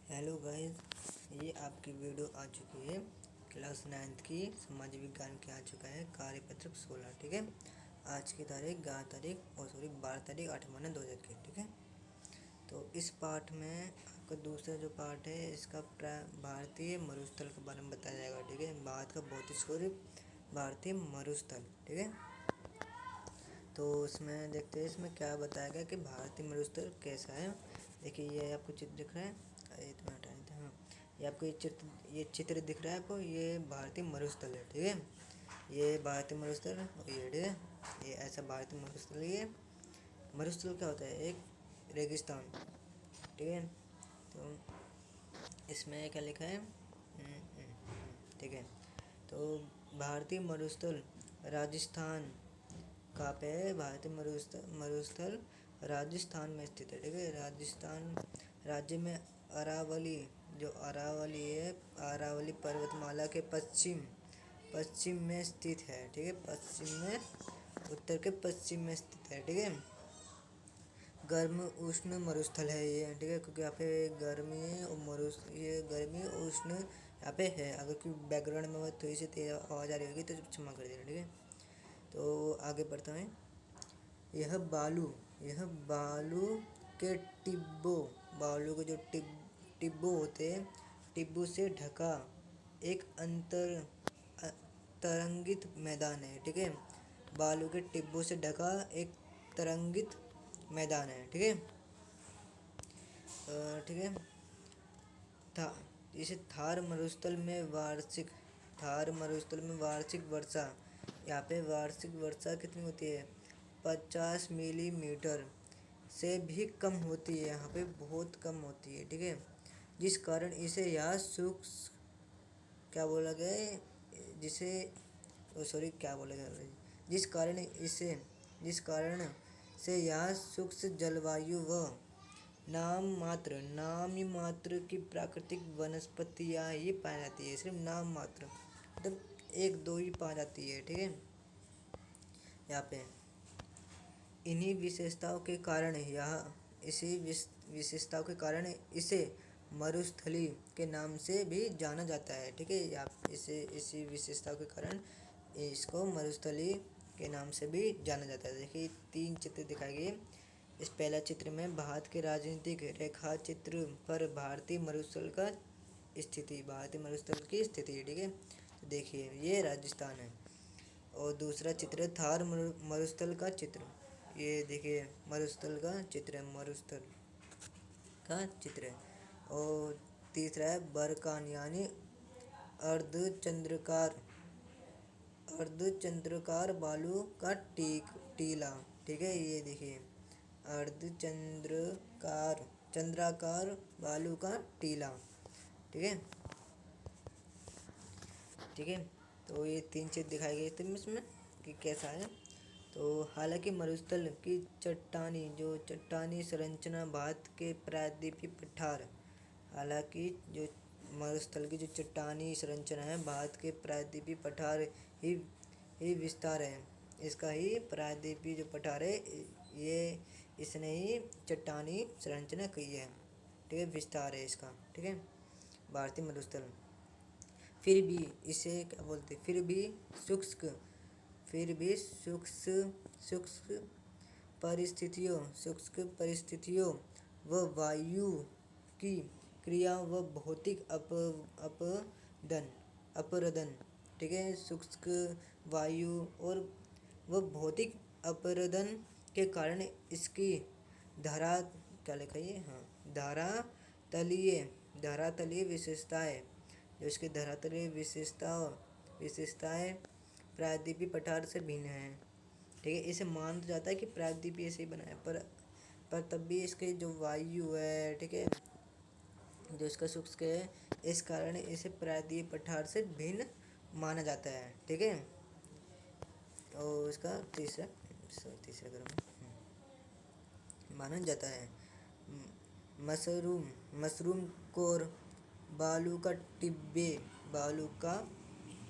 Hello guys, ये आपकी video आ चुकी है। क्लास 9th की समाज विज्ञान की आ चुका है कार्यपत्रक 16। ठीक है, आज की तारीख 12 तारीख 8 महीना 2021। ठीक है, तो इस पाठ में आपका दूसरा जो पाठ है इसका भारतीय मरुस्थल के बारे में बताया जाएगा। ठीक है, भारत का भौतिक स्वरूप भारतीय मरुस्थल। ठीक है, तो इसमें देखते हैं इसमें क्या बताया गया कि भारतीय मरुस्थल कैसा है। देखिए, ये आपको चित्र दिख रहा है, ये तो हटा देते हैं। हाँ, ये आपको ये चित्र दिख रहा है आपको, ये भारतीय मरुस्थल है। ठीक है, ये भारतीय मरुस्थल, ये ठीक है, ये ऐसा भारतीय मरुस्थल। ये मरुस्थल क्या होता है? एक रेगिस्तान। ठीक है, तो इसमें क्या लिखा है? ठीक है, तो भारतीय मरुस्थल राजस्थान कहाँ पे है? भारतीय मरुस्थल राजस्थान में स्थित है। ठीक है, राजस्थान राज्य में अरावली, जो अरावली है, अरावली पर्वतमाला के पश्चिम में स्थित है। ठीक है, पश्चिम में, उत्तर के पश्चिम में स्थित है। ठीक है, गर्म उष्ण मरुस्थल है ये। ठीक है, क्योंकि यहाँ पे गर्मी और ये गर्मी और उष्ण यहाँ पे है। अगर कोई बैकग्राउंड में थोड़ी सी तेज आवाज़ आ रही होगी तो क्षमा कर देना। ठीक है, तो आगे बढ़ता है। यह बालू के बालू के जो टिब्बो होते हैं, टिब्बो से ढका एक तरंगित मैदान है। ठीक है, बालू के टिब्बो से ढका एक तरंगित मैदान है। ठीक है, ठीक है, था इसे थार मरुस्थल में वार्षिक वर्षा, यहाँ पे वार्षिक वर्षा कितनी होती है? 50 मिलीमीटर से भी कम होती है। यहाँ पे बहुत कम होती है। ठीक है, जिस कारण इसे यहाँ शुष्क क्या बोला गया है? जिसे क्या बोला गया? जिस कारण से यहाँ शुष्क जलवायु व नाम मात्र की प्राकृतिक वनस्पतियाँ ही पाई जाती है। सिर्फ नाम मात्र, मतलब एक दो ही पाई जाती है। ठीक है, यहाँ पे इन्हीं विशेषताओं के कारण इसे मरुस्थली के नाम से भी जाना जाता है। ठीक है, आप इसी विशेषताओं के कारण इसको मरुस्थली के नाम से भी जाना जाता है। देखिए, 3 चित्र दिखाए गए। इस पहला चित्र में भारत के राजनीतिक रेखा चित्र पर भारतीय मरुस्थल की स्थिति है। ठीक है, तो देखिए ये राजस्थान है। और दूसरा चित्र है थार मरुस्थल का चित्र। ये देखिए मरुस्थल का चित्र है। और तीसरा है बरकान, यानी अर्धचंद्राकार बालू का टीला। ठीक है, ये देखिए चंद्राकार बालू का टीला। ठीक है, ठीक है, तो ये 3 चित्र दिखाए गए थे इसमें कि कैसा है। तो हालांकि मरुस्थल की चट्टानी संरचना भारत के प्रायद्वीपीय पठार हालांकि जो मरुस्थल की जो चट्टानी संरचना है, भारत के प्रायद्वीपीय पठार ही विस्तार है। इसका ही प्रायद्वीपीय जो पठार है, ये इसने ही चट्टानी संरचना की है। ठीक है, विस्तार है इसका। ठीक है, भारतीय मरुस्थल फिर भी इसे क्या बोलते? शुष्क परिस्थितियों व वायु की क्रिया व भौतिक अपरदन। ठीक है, शुष्क वायु और वह भौतिक अपरदन के कारण इसकी धरा क्या लिखा है? हाँ, धरातलीय विशेषताएं, जो इसकी धरातलीय विशेषताएं प्रायद्वीपीय पठार से भिन्न है। ठीक है, इसे माना जाता है कि प्रायद्वीपीय से ही बना है, पर तब भी इसके जो वायु है, ठीक है, जो इसका शुष्क है, इस कारण इसे प्रायद्वीपीय पठार से भिन्न माना जाता है। ठीक है, और इसका तीसरा क्रम माना जाता है। मशरूम कोर बालू का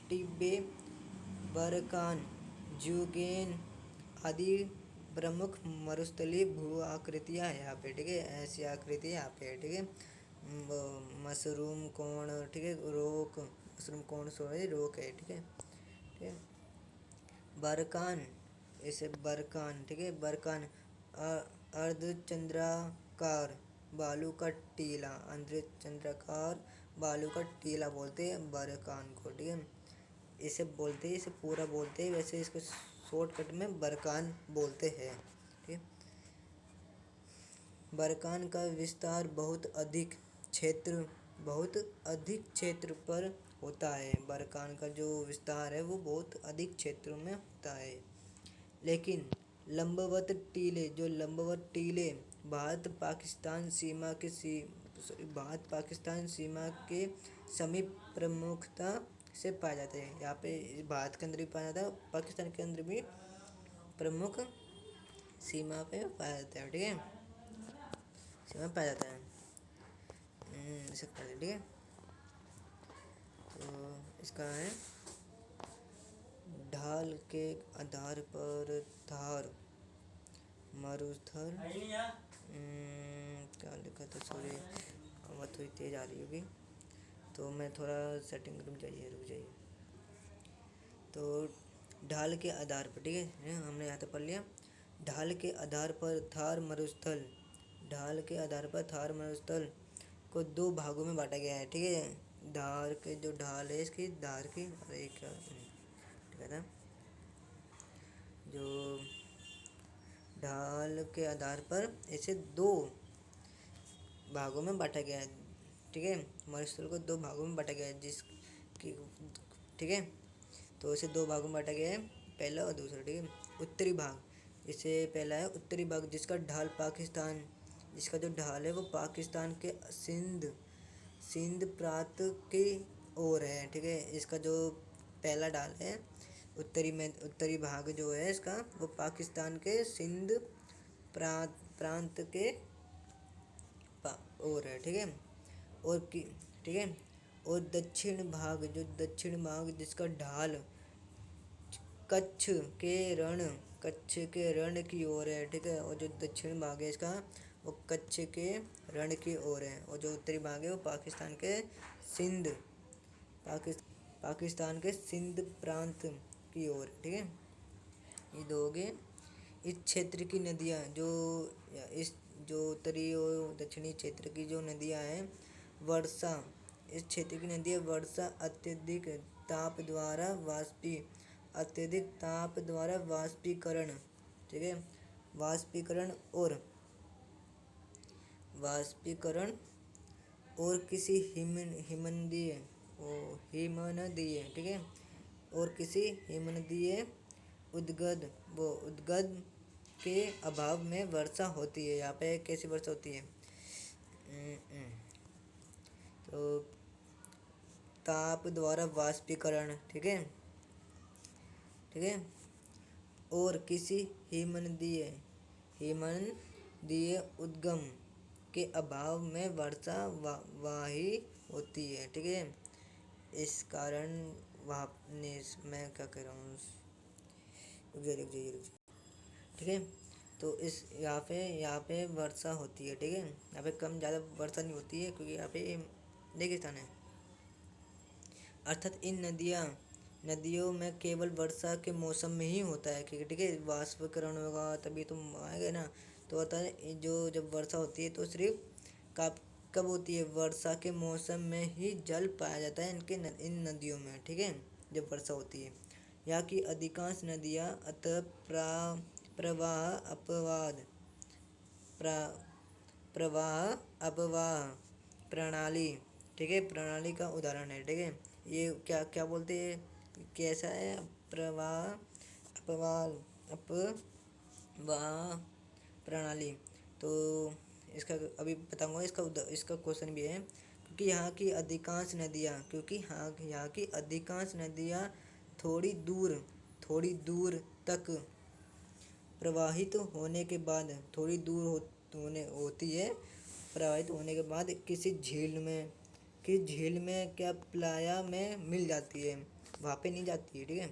टिब्बे बरकान जूगेन आदि प्रमुख मरुस्थलीय भू आकृतियाँ हैं यहाँ पे। ठीक है, ऐसी आकृति यहाँ पे है। ठीक है, मशरूम कोण, ठीक है, रोक, मशरूम कोण सॉरी रोक है, ठीक है, ठीक है। बरकान, इसे बरकान, ठीक है, बरकान अर्धचंद्राकार बालू का टीला, अर्धचंद्राकार बालू का टीला बोलते हैं बरकान को, ठीक है। इसे बोलते हैं, इसे पूरा बोलते हैं, वैसे इसको शॉर्टकट में बरकान बोलते हैं, ठीक है। बरकान का विस्तार बहुत अधिक क्षेत्र पर होता है। बरकान का जो विस्तार है वो बहुत अधिक क्षेत्रों में होता है। लेकिन लंबवत टीले भारत पाकिस्तान सीमा के समीप प्रमुखता से पाए जाते हैं। यहाँ पे भारत के अंदर भी पाया जाता है, पाकिस्तान के अंदर भी प्रमुख सीमा पे पाया जाता है, ठीक है, सीमा में पाया जाता है। इसे कर दे, ठीक है। तो इसका है ढाल के आधार पर थार मरुस्थल, क्या लिखा था, सॉरी आवाज़ थोड़ी तेज आ रही होगी तो मैं थोड़ा सेटिंग रुक जाइए। तो ढाल के आधार पर, ठीक है, हमने यहाँ तक पढ़ लिया। ढाल के आधार पर थार मरुस्थल, ढाल के आधार पर थार मरुस्थल को दो भागों में बांटा गया है, ठीक है। धार के जो ढाल है इसकी धार की, और एक ठीक है ना, जो ढाल के आधार पर इसे दो भागों में बांटा गया है, ठीक है। मरुस्थल को दो भागों में बांटा गया है जिसकी, ठीक है, तो इसे दो भागों में बांटा गया है, पहला और दूसरा, ठीक है। उत्तरी भाग, इसे पहला है उत्तरी भाग जिसका जो ढाल है वो पाकिस्तान के सिंध प्रांत की ओर है, ठीक है। इसका जो पहला ढाल है उत्तरी भाग जो है इसका वो पाकिस्तान के सिंध प्रांत के ओर है, ठीक है, ठीक है। और दक्षिण भाग जिसका ढाल कच्छ के रण की ओर है, ठीक है। और जो दक्षिण भाग है इसका वो कच्छ के रण की ओर है, और जो उत्तरी भाग है वो पाकिस्तान के सिंध प्रांत की ओर, ठीक है। ये दो हो गए। इस क्षेत्र की नदियाँ जो उत्तरी और दक्षिणी क्षेत्र की जो नदियाँ हैं इस क्षेत्र की नदियाँ वर्षा अत्यधिक ताप द्वारा वाष्पीकरण, ठीक है, वाष्पीकरण और किसी हिमनदीय, ठीक है, और किसी हिमनदीय उद्गद के अभाव में वर्षा होती है। यहाँ पे कैसी वर्षा होती है, तो ताप द्वारा वाष्पीकरण, ठीक है, ठीक है, और किसी हिमनदीय उद्गम के अभाव में वर्षा वाही होती है, ठीक है। इस कारण मैं क्या कह रहा हूँ, रुक जाइए, ठीक है। तो इस यहाँ पे वर्षा होती है, ठीक है। यहाँ पे कम ज़्यादा वर्षा नहीं होती है क्योंकि यहाँ पे रेगिस्तान है। अर्थात इन नदियों में केवल वर्षा के मौसम में ही होता है, ठीक है। वाष्पीकरण होगा तभी तुम आएगा ना, तो होता है जो जब वर्षा होती है तो सिर्फ कब होती है, वर्षा के मौसम में ही जल पाया जाता है इन नदियों में, ठीक है, जब वर्षा होती है। यहाँ की अधिकांश नदियाँ अतः प्रवाह अपवाह प्रणाली, ठीक है, प्रणाली का उदाहरण है, ठीक है। ये क्या क्या बोलते हैं, कैसा है, प्रवाह अपवाह प्रणाली। तो इसका अभी बताऊंगा, इसका क्वेश्चन भी है। क्योंकि यहाँ की अधिकांश नदियाँ थोड़ी दूर तक प्रवाहित होने के बाद किसी झील में क्या प्लाया में मिल जाती है, वहाँ पे नहीं जाती है, ठीक है,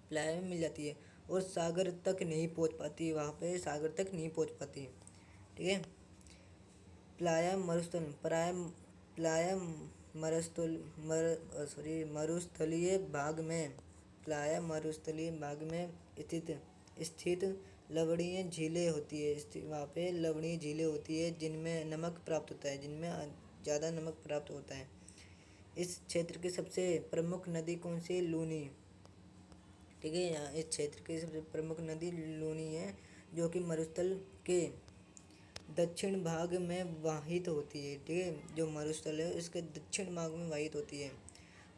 प्लाया में मिल जाती है, और सागर तक नहीं पहुँच पाती है, वहाँ पे सागर तक नहीं पहुँच पाती है, ठीक है। प्लाया मरुस्थल प्लाया मरुस्थलीय भाग में स्थित स्थित लवणीय झीलें होती है। वहाँ पे लवणीय झीलें होती है जिनमें नमक प्राप्त होता है, जिनमें ज़्यादा नमक प्राप्त होता है। इस क्षेत्र की सबसे प्रमुख नदी कौन सी है? लूनी। ठीक है, यहाँ इस क्षेत्र की सबसे प्रमुख नदी लूनी है, जो कि मरुस्थल के दक्षिण भाग में वाहित होती है। ठीक है, जो मरुस्थल है इसके दक्षिण भाग में वाहित होती है।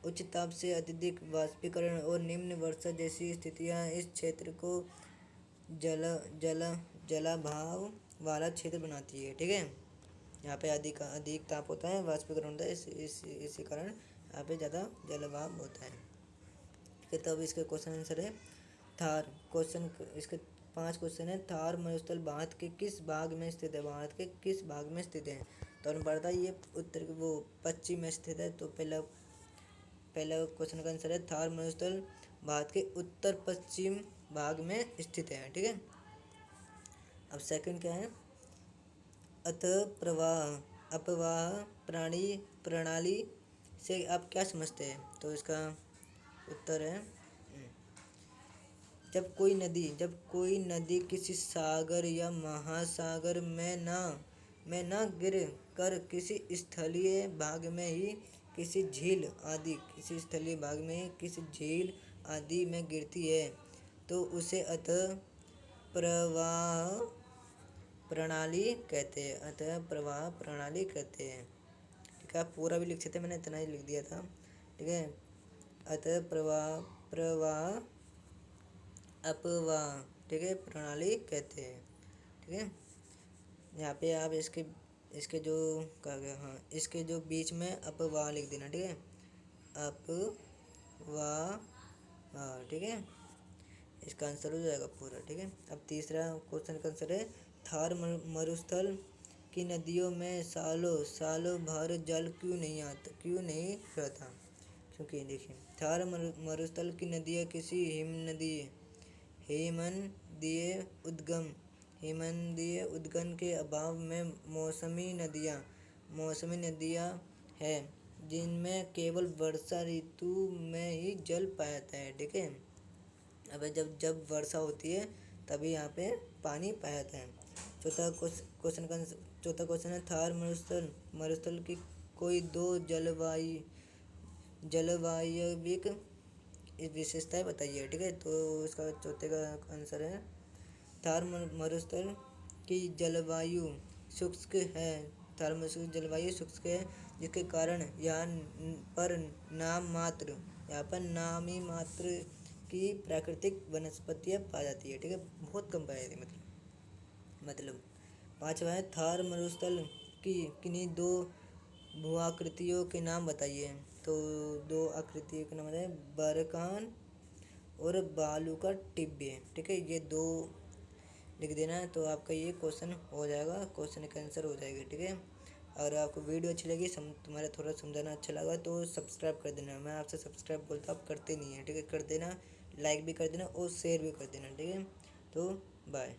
उच्च ताप से अत्यधिक वाष्पीकरण और निम्न वर्षा जैसी स्थितियाँ इस क्षेत्र को जलाभाव वाला क्षेत्र बनाती है। ठीक है, यहाँ पे अधिक ताप होता है, वाष्पीकरण होता है, इसी कारण यहाँ पे ज़्यादा जलाभाव होता है। ठीक है, तब इसके क्वेश्चन आंसर है थार। इसके 5 क्वेश्चन है। थार मरुस्थल भारत के किस भाग में स्थित है? भारत के किस भाग में स्थित है? तो हमें पता है ये पश्चिम में स्थित है। तो पहला क्वेश्चन का आंसर है थार मरुस्थल भारत के उत्तर पश्चिम भाग में स्थित है। ठीक है, अब सेकंड क्या है? अपवाह प्रणाली से आप क्या समझते हैं? तो इसका उत्तर है जब कोई नदी किसी सागर या महासागर में न गिर कर किसी स्थलीय भाग में ही किसी झील आदि में गिरती है तो उसे अतः प्रवाह प्रणाली कहते हैं। ठीक है, आप पूरा भी लिख सकते हैं, मैंने इतना ही लिख दिया था। ठीक है, अतः प्रवाह अपवाह, ठीक है, प्रणाली कहते हैं। ठीक है, यहाँ पे आप इसके जो कहा गया, हाँ, इसके जो बीच में अपवाह लिख देना। ठीक है, अपवाह, हाँ, ठीक है, इसका आंसर हो जाएगा पूरा। ठीक है, अब तीसरा क्वेश्चन का आंसर है थार मरुस्थल की नदियों में सालों भर जल क्यों नहीं रहता? क्योंकि देखिए, थार मरुस्थल की नदियाँ किसी हिमनदीय उद्गम के अभाव में मौसमी नदियाँ हैं जिनमें केवल वर्षा ऋतु में ही जल पाया जाता है। ठीक है, अब जब वर्षा होती है तभी यहाँ पे पानी पाया जाता है। चौथा क्वेश्चन है थार मरुस्थल की कोई दो जलवायविक विशेषताएं बताइए। ठीक है, तो इसका चौथे का आंसर है थार मरुस्थल की जलवायु शुष्क है। थार मरुस्थल की जलवायु शुष्क है, जिसके कारण यहाँ पर नामी मात्र की प्राकृतिक वनस्पतियाँ पाई जाती है। ठीक है, बहुत कम पाई जाती है। मतलब 5वां है थार मरुस्थल की किन्हीं 2 भूआकृतियों के नाम बताइए। तो 2 आकृतियों के नाम बताइए, बरकान और बालू का टिब्बे। ठीक है, ये 2 लिख देना है तो आपका ये क्वेश्चन हो जाएगा, क्वेश्चन का आंसर हो जाएगा। ठीक है, अगर आपको वीडियो अच्छी लगी, तुम्हारा थोड़ा समझाना अच्छा लगा तो सब्सक्राइब कर देना। मैं आपसे सब्सक्राइब बोलता, आप करते नहीं है। ठीक है, कर देना, लाइक भी कर देना और शेयर भी कर देना। ठीक है, तो बाय।